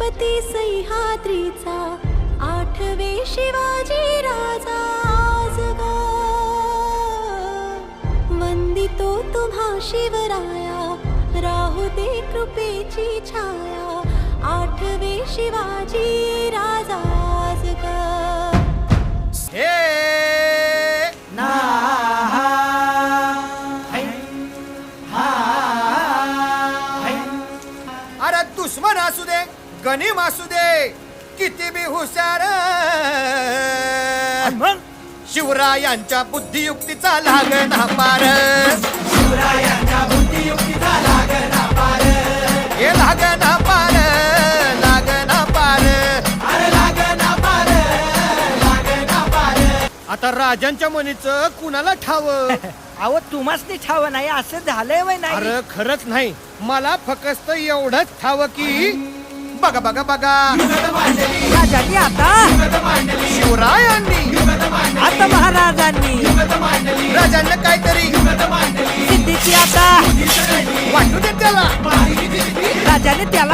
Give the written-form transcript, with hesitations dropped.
छत्रपती सह्याद्रीचा आठवे शिवाजी राजा आज गा वंदितो तुम्हा शिवराया राहू दे कृपेची छाया आठवे शिवाजी राजा आज गा अरे दुश्मन असू दे गनीम असू दे किती बी हुशार शिवरायांच्या बुद्धियुक्तीचा लागना पार शिवरायांच्या बुद्धियुक्तीचा लागना पार हे लागना पार लागना पार अरे लागना पार लागना पार आता राजांच्या मनीचं कुणाला ठाव अहो तुम्हासनी ठाव नाही असं झालंय वय नाही. अरे खरंच नाही मला फक्त एवढंच ठाव की बघा बघा बघा राजांनी आता शिवरायांनी आता महाराजांनी राजांना काहीतरी सिद्धीची आता वाटू दे त्याला राजाने त्याला